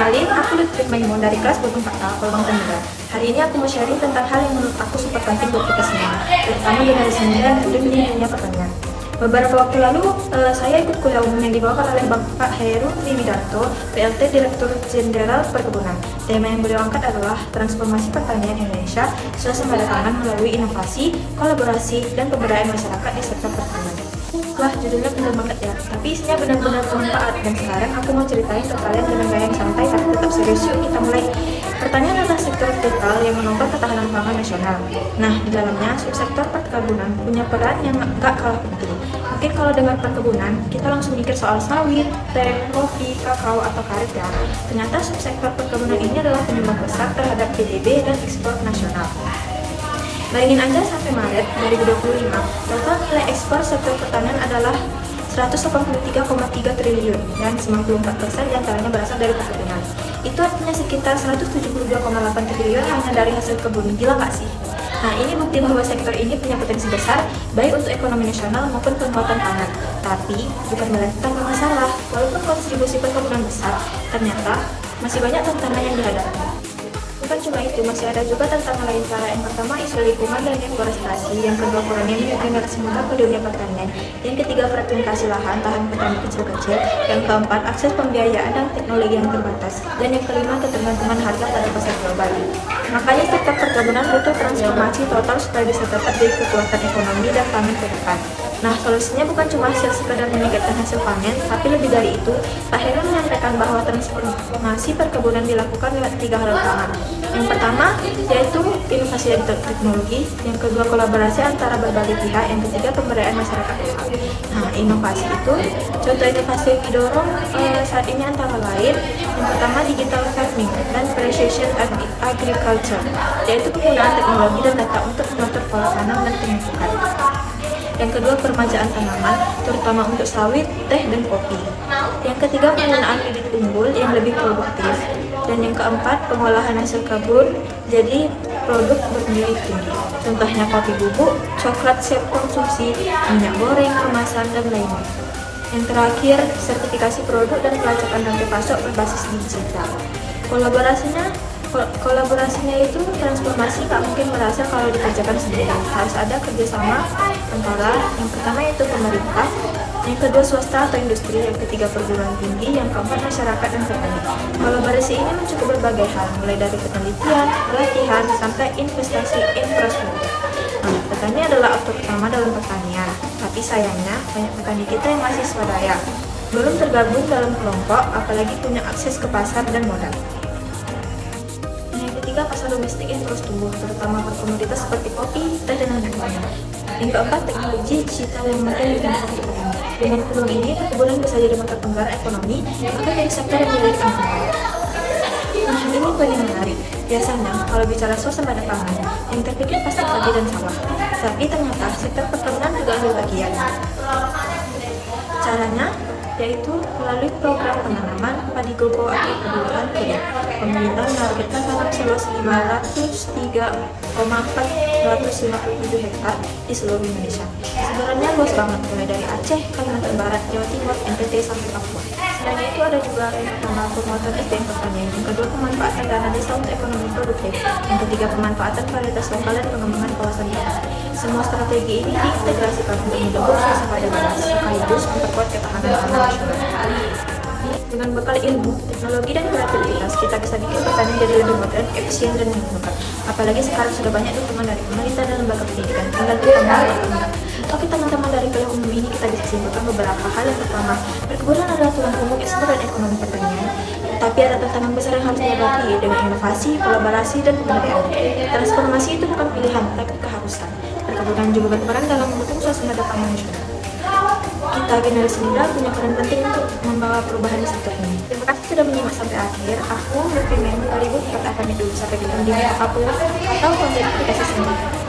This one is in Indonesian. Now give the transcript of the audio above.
Kenalin, aku Lutfi Maimun dari kelas Bodong 4A, Kolbang Tengah. Hari ini aku mau sharing tentang hal yang menurut aku super penting buat kita semua, terutama generasi muda yang terjun di dunia pertanian. Beberapa waktu lalu, saya ikut kuliah umum yang dibawakan oleh Bapak Heru Triwidarto, PLT Direktur Jenderal Perkebunan. Tema yang beliau angkat adalah transformasi pertanian Indonesia, suasembada pangan melalui inovasi, kolaborasi, dan pemberdayaan masyarakat di sektor pertanian. Wah, judulnya benar banget ya, tapi isinya benar-benar bermanfaat. Dan sekarang aku mau ceritain ke kalian dengan gaya yang santai tapi tetap serius. Yuk kita mulai. Pertanian adalah sektor vital yang menopang ketahanan pangan nasional. Nah, di dalamnya subsektor perkebunan punya peran yang gak kalah penting. Mungkin kalau dengar perkebunan, kita langsung mikir soal sawit, teh, kopi, kakao, atau karet ya. Ternyata subsektor perkebunan ini adalah penyumbang besar terhadap PDB dan ekspor nasional. Bayangin aja sampai Maret 2025, total nilai ekspor sektor pertanian adalah 183,3 triliun dan 94% diantaranya berasal dari perkebunan. Itu artinya sekitar 172,8 triliun hanya dari hasil kebun. Gila nggak sih? Nah, ini bukti bahwa sektor ini punya potensi besar baik untuk ekonomi nasional maupun penguatan pangan. Tapi bukan berarti tanpa masalah. Walaupun kontribusi perkebunan besar, ternyata masih banyak tantangan yang dihadapi. Bukan cuma itu, masih ada juga tantangan lain. Yang pertama, isu lingkungan dan deforestasi. Yang kedua, kurangnya generasi muda ke dunia pertanian. Yang ketiga, fragmentasi lahan, tahan petani kecil-kecil. Yang keempat, akses pembiayaan dan teknologi yang terbatas. Dan yang kelima, ketergantungan harga pada pasar global. Makanya sektor perkebunan butuh transformasi total supaya bisa tetap jadi kekuatan ekonomi dan pangan ke depan. Nah, solusinya bukan cuma sekedar meningkatkan hasil panen, tapi lebih dari itu, Pak Heru menyampaikan bahwa transformasi perkebunan dilakukan lewat 3 hal utama. Yang pertama, yaitu inovasi dan teknologi. Yang kedua, kolaborasi antara berbagai pihak. Yang ketiga, pemberdayaan masyarakat lokal. Nah, inovasi itu, contoh inovasi yang didorong saat ini antara lain, yang pertama digital farming dan precision agriculture, yaitu penggunaan teknologi dan data untuk mengatur pola tanam dan pemupukan. Yang kedua, permajaan tanaman, terutama untuk sawit, teh, dan kopi. Yang ketiga, penggunaan bibit unggul yang lebih produktif. Dan yang keempat, pengolahan hasil kebun jadi produk bernilai tinggi. Contohnya kopi bubuk, coklat siap konsumsi, minyak goreng, kemasan, dan lainnya. Yang terakhir, sertifikasi produk dan pelacakan rantai pasok berbasis digital. Kolaborasinya itu transformasi tak mungkin berhasil kalau dikerjakan sendiri. Harus ada kerjasama antara yang pertama yaitu pemerintah, yang kedua swasta atau industri, yang ketiga perguruan tinggi, yang keempat masyarakat dan petani. Kolaborasi ini mencakup berbagai hal, mulai dari penelitian, pelatihan, sampai investasi infrastruktur. Nah, petani adalah aktor utama dalam pertanian, tapi sayangnya banyak petani kita yang masih swadaya, belum tergabung dalam kelompok, apalagi punya akses ke pasar dan modal. Ketiga, pasar domestik yang terus tumbuh, terutama per komoditas seperti kopi, teh, dan minyak goreng. Yang keempat, teknologi digital yang makin digunakan untuk petani. Dengan peluang ini, perkebunan bisa jadi motor penggerak ekonomi, bahkan dari sektor yang milik lingkungan. Nah, ini paling menarik. Biasanya, kalau bicara suasembada pangan, yang terpikir pasti padi dan sawah. Tapi ternyata sektor perkebunan juga ambil bagian. Caranya yaitu melalui program penanaman padi gogo atau kebutuhan kering. Pemerintah menargetkan tanam seluas 503,457 hektar di seluruh Indonesia. Sebenarnya luas banget, mulai dari Aceh, Kalimantan Barat, Jawa Timur, NTT, sampai Papua. Selain itu ada juga yang pertama penguatan SDM pertanian, yang kedua pemanfaatan dana desa untuk ekonomi produktif, yang ketiga pemanfaatan varietas lokal dan pengembangan kawasan pangan. Semua strategi ini diintegrasikan untuk mendukung suasembada pangan sekaligus memperkuat ketahanan pangan nasional. Dengan bekal ilmu, teknologi, dan kreativitas, kita bisa bikin pertanian jadi lebih modern, efisien, dan menguntungkan. Apalagi sekarang sudah banyak dukungan dari pemerintah dan lembaga pendidikan. Tinggal kita mau atau enggak. Oke teman-teman, dari kuliah umum ini kita bisa simpulkan beberapa hal. Yang pertama, perkebunan adalah tulang punggung ekspor dan ekonomi pertanian. Tapi ada tantangan besar yang harus dihadapi dengan inovasi, kolaborasi, dan pemberdayaan. Transformasi itu bukan pilihan, tapi keharusan. Perkebunan juga berperan dalam mendukung suasembada pangan nasional. Kita generasi muda punya peran penting untuk membawa perubahan di sektor ini. Terima kasih sudah menyimak sampai akhir. Aku Lutfi Maimun dari Bodong 4A pamit dulu. Sampai ketemu di video apapun atau konten aplikasi selanjutnya.